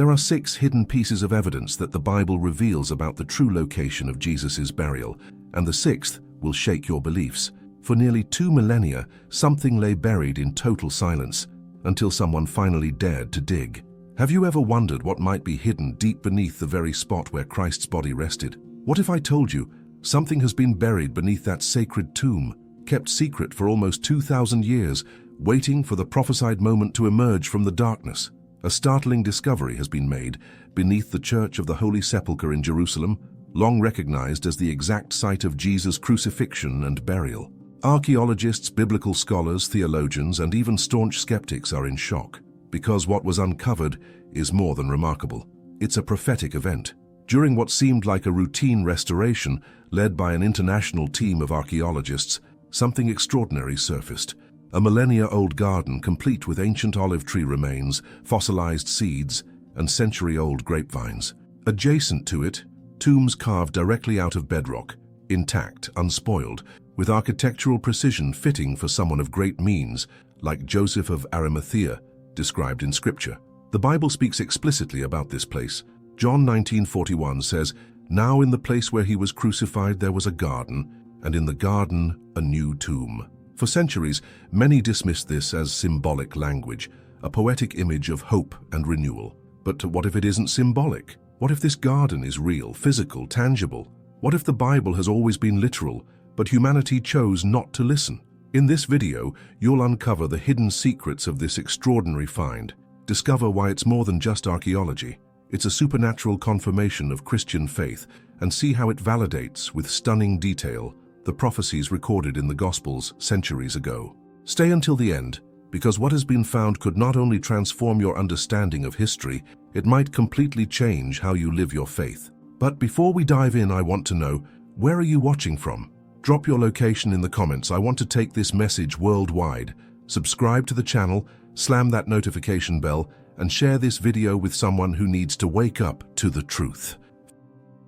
There are 6 hidden pieces of evidence that the Bible reveals about the true location of Jesus' burial, and the 6th will shake your beliefs. For nearly 2 millennia, something lay buried in total silence, until someone finally dared to dig. Have you ever wondered what might be hidden deep beneath the very spot where Christ's body rested? What if I told you something has been buried beneath that sacred tomb, kept secret for almost 2,000 years, waiting for the prophesied moment to emerge from the darkness? A startling discovery has been made beneath the Church of the Holy Sepulchre in Jerusalem, long recognized as the exact site of Jesus' crucifixion and burial. Archaeologists, biblical scholars, theologians, and even staunch skeptics are in shock, because what was uncovered is more than remarkable. It's a prophetic event. During what seemed like a routine restoration led by an international team of archaeologists, something extraordinary surfaced. A millennia-old garden complete with ancient olive tree remains, fossilized seeds, and century-old grapevines. Adjacent to it, tombs carved directly out of bedrock, intact, unspoiled, with architectural precision fitting for someone of great means, like Joseph of Arimathea, described in Scripture. The Bible speaks explicitly about this place. John 19:41 says, "Now in the place where he was crucified there was a garden, and in the garden a new tomb." For centuries, many dismissed this as symbolic language, a poetic image of hope and renewal. But what if it isn't symbolic? What if this garden is real, physical, tangible? What if the Bible has always been literal, but humanity chose not to listen? In this video, you'll uncover the hidden secrets of this extraordinary find, discover why it's more than just archaeology. It's a supernatural confirmation of Christian faith, and see how it validates, with stunning detail, the prophecies recorded in the Gospels centuries ago. Stay until the end, because what has been found could not only transform your understanding of history, it might completely change how you live your faith. But before we dive in, I want to know, where are you watching from? Drop your location in the comments. I want to take this message worldwide. Subscribe to the channel, slam that notification bell, and share this video with someone who needs to wake up to the truth.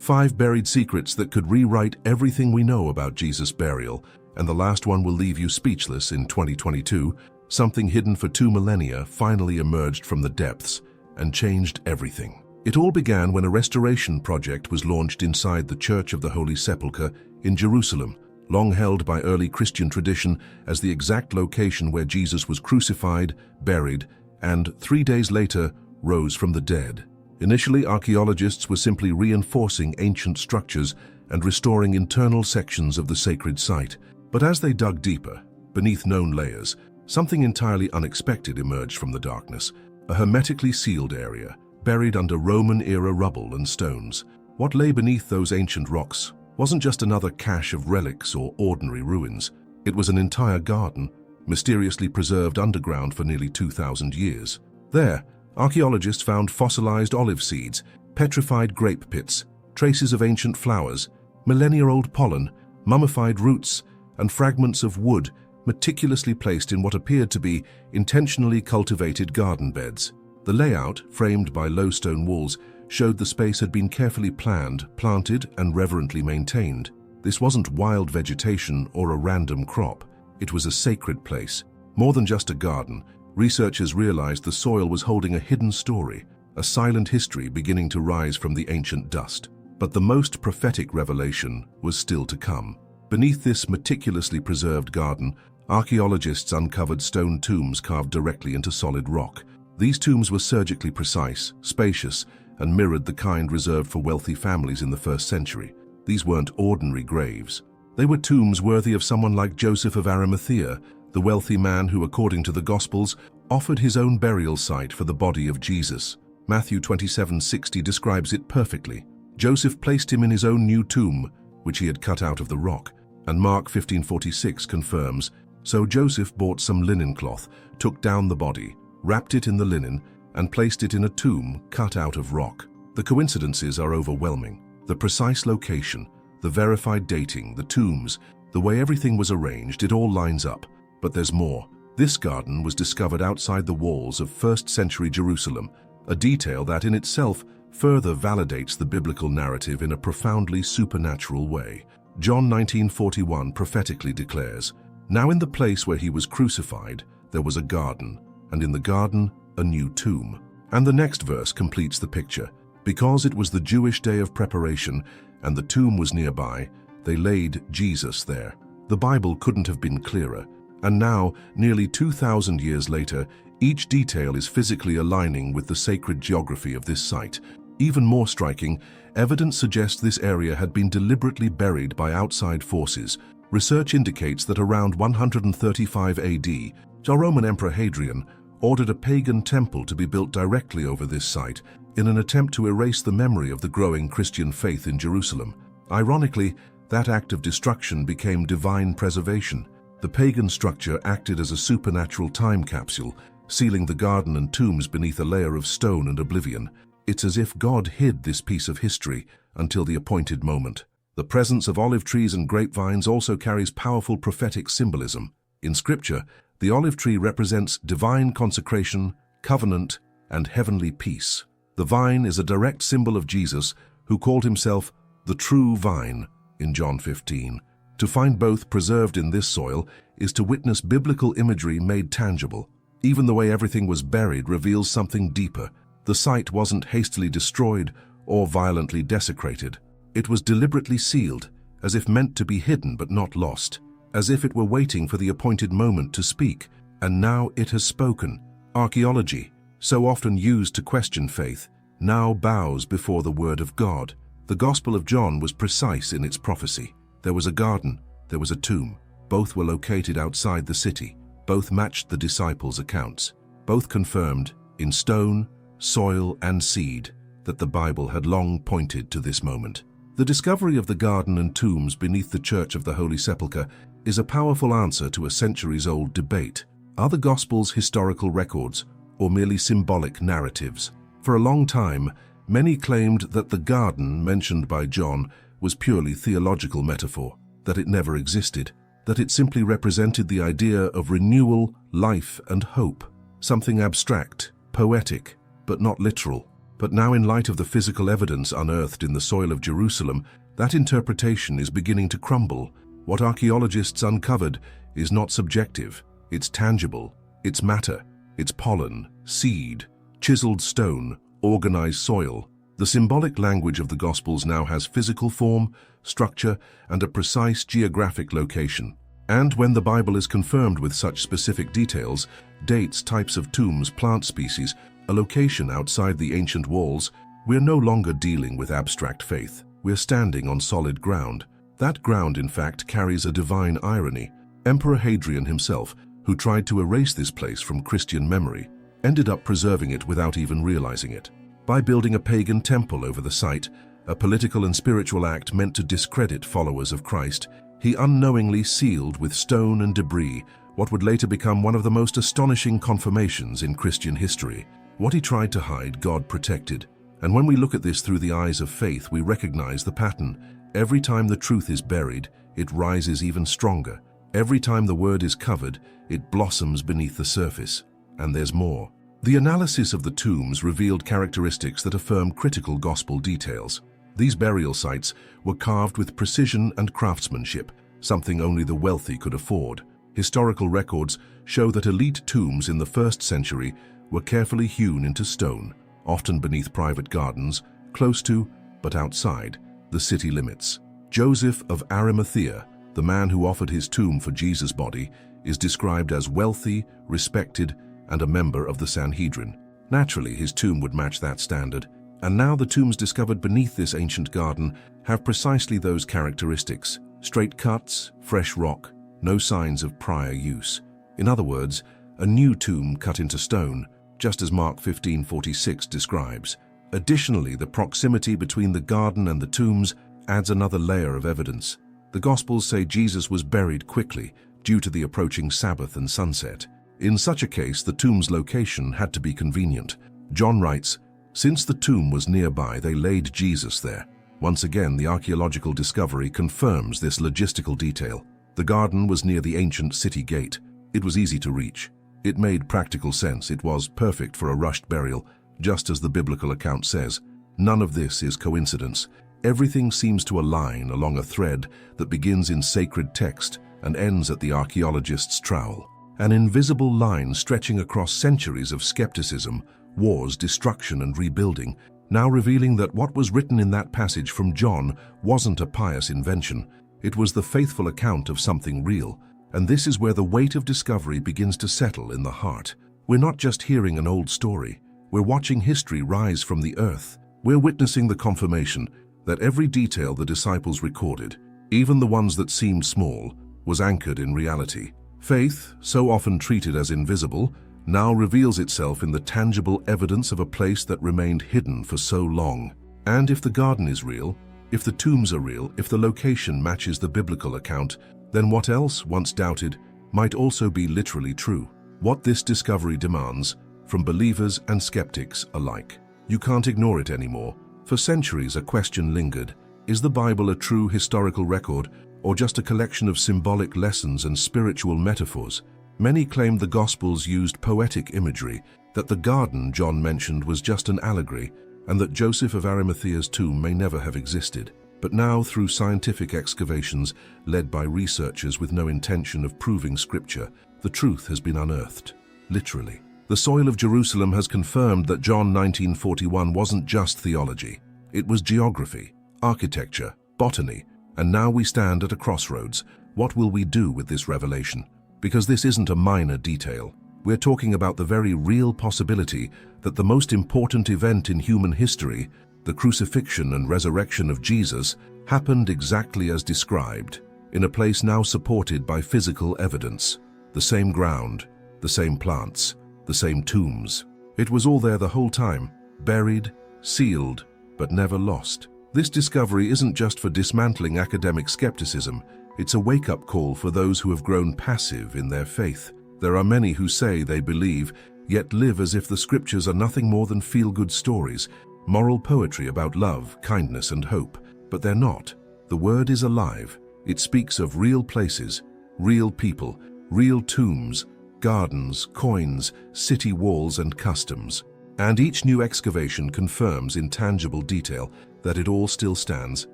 5 buried secrets that could rewrite everything we know about Jesus' burial, and the last one will leave you speechless in 2022. Something hidden for 2 millennia finally emerged from the depths and changed everything. It all began when a restoration project was launched inside the Church of the Holy Sepulchre in Jerusalem, long held by early Christian tradition as the exact location where Jesus was crucified, buried, and 3 days later rose from the dead. Initially, archaeologists were simply reinforcing ancient structures and restoring internal sections of the sacred site. But as they dug deeper, beneath known layers, something entirely unexpected emerged from the darkness, a hermetically sealed area, buried under Roman-era rubble and stones. What lay beneath those ancient rocks wasn't just another cache of relics or ordinary ruins. It was an entire garden, mysteriously preserved underground for nearly 2,000 years. There, archaeologists found fossilized olive seeds, petrified grape pits, traces of ancient flowers, millennia-old pollen, mummified roots, and fragments of wood meticulously placed in what appeared to be intentionally cultivated garden beds. The layout, framed by low stone walls, showed the space had been carefully planned, planted, and reverently maintained. This wasn't wild vegetation or a random crop. It was a sacred place. More than just a garden, researchers realized the soil was holding a hidden story, a silent history beginning to rise from the ancient dust. But the most prophetic revelation was still to come. Beneath this meticulously preserved garden, archaeologists uncovered stone tombs carved directly into solid rock. These tombs were surgically precise, spacious, and mirrored the kind reserved for wealthy families in the 1st century. These weren't ordinary graves. They were tombs worthy of someone like Joseph of Arimathea, the wealthy man who, according to the Gospels, offered his own burial site for the body of Jesus. Matthew 27:60 describes it perfectly. Joseph placed him in his own new tomb, which he had cut out of the rock, and Mark 15:46 confirms, "So Joseph bought some linen cloth, took down the body, wrapped it in the linen, and placed it in a tomb cut out of rock." The coincidences are overwhelming. The precise location, the verified dating, the tombs, the way everything was arranged, it all lines up. But there's more. This garden was discovered outside the walls of 1st century Jerusalem, a detail that in itself further validates the biblical narrative in a profoundly supernatural way. John 19:41 prophetically declares, "Now in the place where he was crucified, there was a garden, and in the garden a new tomb." And the next verse completes the picture. Because it was the Jewish day of preparation and the tomb was nearby, they laid Jesus there. The Bible couldn't have been clearer. And now, nearly 2,000 years later, each detail is physically aligning with the sacred geography of this site. Even more striking, evidence suggests this area had been deliberately buried by outside forces. Research indicates that around 135 AD, the Roman Emperor Hadrian ordered a pagan temple to be built directly over this site in an attempt to erase the memory of the growing Christian faith in Jerusalem. Ironically, that act of destruction became divine preservation. The pagan structure acted as a supernatural time capsule, sealing the garden and tombs beneath a layer of stone and oblivion. It's as if God hid this piece of history until the appointed moment. The presence of olive trees and grapevines also carries powerful prophetic symbolism. In Scripture, the olive tree represents divine consecration, covenant, and heavenly peace. The vine is a direct symbol of Jesus, who called himself the true vine in John 15. To find both preserved in this soil is to witness biblical imagery made tangible. Even the way everything was buried reveals something deeper. The site wasn't hastily destroyed or violently desecrated. It was deliberately sealed, as if meant to be hidden but not lost, as if it were waiting for the appointed moment to speak. And now it has spoken. Archaeology, so often used to question faith, now bows before the word of God. The Gospel of John was precise in its prophecy. There was a garden, there was a tomb. Both were located outside the city. Both matched the disciples' accounts. Both confirmed, in stone, soil, and seed, that the Bible had long pointed to this moment. The discovery of the garden and tombs beneath the Church of the Holy Sepulchre is a powerful answer to a centuries-old debate. Are the Gospels historical records or merely symbolic narratives? For a long time, many claimed that the garden mentioned by John was purely theological metaphor, that it never existed, that it simply represented the idea of renewal, life, and hope, something abstract, poetic, but not literal. But now, in light of the physical evidence unearthed in the soil of Jerusalem, that interpretation is beginning to crumble. What archaeologists uncovered is not subjective, it's tangible, it's matter, it's pollen, seed, chiseled stone, organized soil. The symbolic language of the Gospels now has physical form, structure, and a precise geographic location. And when the Bible is confirmed with such specific details, dates, types of tombs, plant species, a location outside the ancient walls, we're no longer dealing with abstract faith. We're standing on solid ground. That ground, in fact, carries a divine irony. Emperor Hadrian himself, who tried to erase this place from Christian memory, ended up preserving it without even realizing it. By building a pagan temple over the site, a political and spiritual act meant to discredit followers of Christ, he unknowingly sealed with stone and debris what would later become one of the most astonishing confirmations in Christian history. What he tried to hide, God protected. And when we look at this through the eyes of faith, we recognize the pattern. Every time the truth is buried, it rises even stronger. Every time the word is covered, it blossoms beneath the surface. And there's more. The analysis of the tombs revealed characteristics that affirm critical gospel details. These burial sites were carved with precision and craftsmanship, something only the wealthy could afford. Historical records show that elite tombs in the 1st century were carefully hewn into stone, often beneath private gardens, close to, but outside, the city limits. Joseph of Arimathea, the man who offered his tomb for Jesus' body, is described as wealthy, respected, and a member of the Sanhedrin. Naturally, his tomb would match that standard, and now the tombs discovered beneath this ancient garden have precisely those characteristics: straight cuts, fresh rock, no signs of prior use. In other words, a new tomb cut into stone, just as Mark 15:46 describes. Additionally, the proximity between the garden and the tombs adds another layer of evidence. The Gospels say Jesus was buried quickly due to the approaching Sabbath and sunset. In such a case, the tomb's location had to be convenient. John writes, "Since the tomb was nearby, they laid Jesus there." Once again, the archaeological discovery confirms this logistical detail. The garden was near the ancient city gate. It was easy to reach. It made practical sense. It was perfect for a rushed burial, just as the biblical account says. None of this is coincidence. Everything seems to align along a thread that begins in sacred text and ends at the archaeologist's trowel. An invisible line stretching across centuries of skepticism, wars, destruction, and rebuilding, now revealing that what was written in that passage from John wasn't a pious invention. It was the faithful account of something real, and this is where the weight of discovery begins to settle in the heart. We're not just hearing an old story. We're watching history rise from the earth. We're witnessing the confirmation that every detail the disciples recorded, even the ones that seemed small, was anchored in reality. Faith, so often treated as invisible, now reveals itself in the tangible evidence of a place that remained hidden for so long. And if the garden is real, if the tombs are real, if the location matches the biblical account, then what else, once doubted, might also be literally true. What this discovery demands, from believers and skeptics alike. You can't ignore it anymore. For centuries, a question lingered. Is the Bible a true historical record, or just a collection of symbolic lessons and spiritual metaphors? Many claimed the Gospels used poetic imagery, that the garden John mentioned was just an allegory, and that Joseph of Arimathea's tomb may never have existed. But now, through scientific excavations led by researchers with no intention of proving Scripture, the truth has been unearthed, literally. The soil of Jerusalem has confirmed that John 19:41 wasn't just theology. It was geography, architecture, botany, and now we stand at a crossroads. What will we do with this revelation? Because this isn't a minor detail. We're talking about the very real possibility that the most important event in human history, the crucifixion and resurrection of Jesus, happened exactly as described, in a place now supported by physical evidence. The same ground, the same plants, the same tombs. It was all there the whole time, buried, sealed, but never lost. This discovery isn't just for dismantling academic skepticism. It's a wake-up call for those who have grown passive in their faith. There are many who say they believe, yet live as if the Scriptures are nothing more than feel-good stories, moral poetry about love, kindness, and hope. But they're not. The Word is alive. It speaks of real places, real people, real tombs, gardens, coins, city walls, and customs. And each new excavation confirms in tangible detail that it all still stands,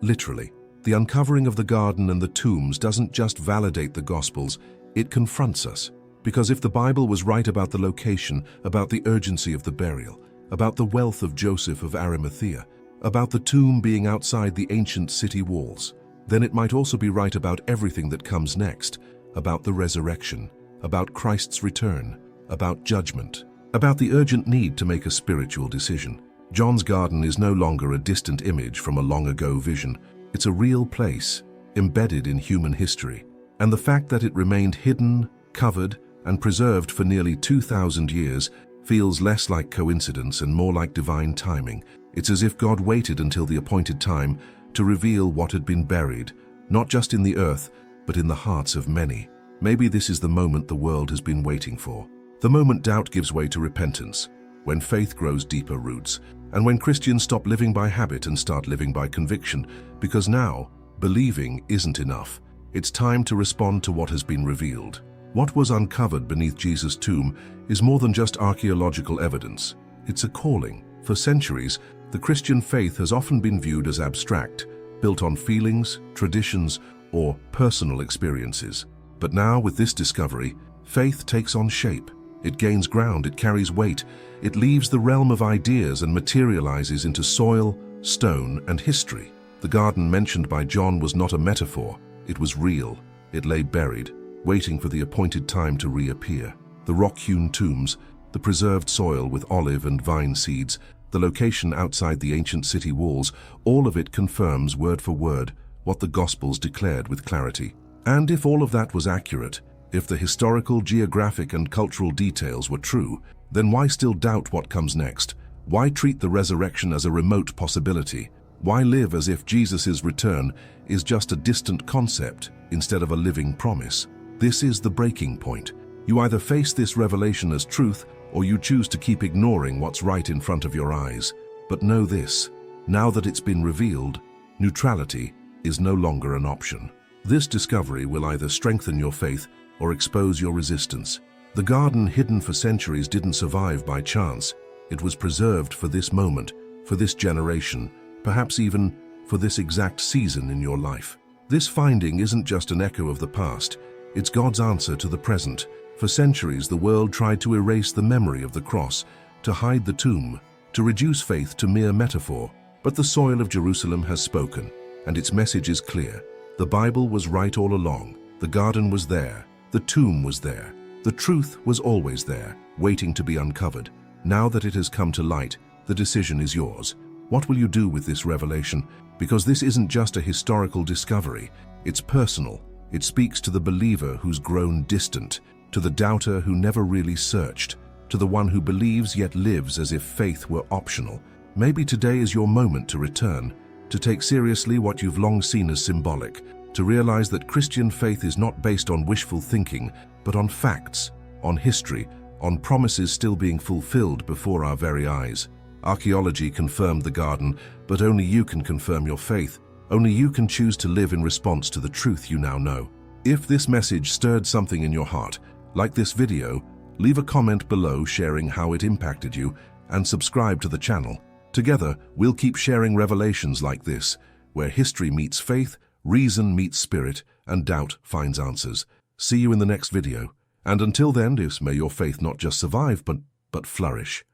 literally. The uncovering of the garden and the tombs doesn't just validate the Gospels, it confronts us. Because if the Bible was right about the location, about the urgency of the burial, about the wealth of Joseph of Arimathea, about the tomb being outside the ancient city walls, then it might also be right about everything that comes next, about the resurrection, about Christ's return, about judgment, about the urgent need to make a spiritual decision. John's garden is no longer a distant image from a long-ago vision. It's a real place, embedded in human history. And the fact that it remained hidden, covered, and preserved for nearly 2,000 years feels less like coincidence and more like divine timing. It's as if God waited until the appointed time to reveal what had been buried, not just in the earth, but in the hearts of many. Maybe this is the moment the world has been waiting for. The moment doubt gives way to repentance, when faith grows deeper roots, and when Christians stop living by habit and start living by conviction, because now, believing isn't enough. It's time to respond to what has been revealed. What was uncovered beneath Jesus' tomb is more than just archaeological evidence. It's a calling. For centuries, the Christian faith has often been viewed as abstract, built on feelings, traditions, or personal experiences. But now, with this discovery, faith takes on shape. It gains ground, it carries weight, it leaves the realm of ideas and materializes into soil, stone, and history. The garden mentioned by John was not a metaphor, it was real. It lay buried, waiting for the appointed time to reappear. The rock-hewn tombs, the preserved soil with olive and vine seeds, the location outside the ancient city walls, all of it confirms word for word what the Gospels declared with clarity. And if all of that was accurate, if the historical, geographic, and cultural details were true, then why still doubt what comes next? Why treat the resurrection as a remote possibility? Why live as if Jesus' return is just a distant concept instead of a living promise? This is the breaking point. You either face this revelation as truth, or you choose to keep ignoring what's right in front of your eyes. But know this, now that it's been revealed, neutrality is no longer an option. This discovery will either strengthen your faith or expose your resistance. The garden hidden for centuries didn't survive by chance. It was preserved for this moment, for this generation, perhaps even for this exact season in your life. This finding isn't just an echo of the past, it's God's answer to the present. For centuries, the world tried to erase the memory of the cross, to hide the tomb, to reduce faith to mere metaphor. But the soil of Jerusalem has spoken, and its message is clear. The Bible was right all along. The garden was there. The tomb was there. The truth was always there, waiting to be uncovered. Now that it has come to light, the decision is yours. What will you do with this revelation? Because this isn't just a historical discovery. It's personal. It speaks to the believer who's grown distant, to the doubter who never really searched, to the one who believes yet lives as if faith were optional. Maybe today is your moment to return, to take seriously what you've long seen as symbolic, to realize that Christian faith is not based on wishful thinking, but on facts, on history, on promises still being fulfilled before our very eyes. Archaeology confirmed the garden, but only you can confirm your faith. Only you can choose to live in response to the truth you now know. If this message stirred something in your heart, like this video, leave a comment below sharing how it impacted you, and subscribe to the channel. Together, we'll keep sharing revelations like this, where history meets faith, reason meets spirit, and doubt finds answers. See you in the next video. And until then, may your faith not just survive, but flourish.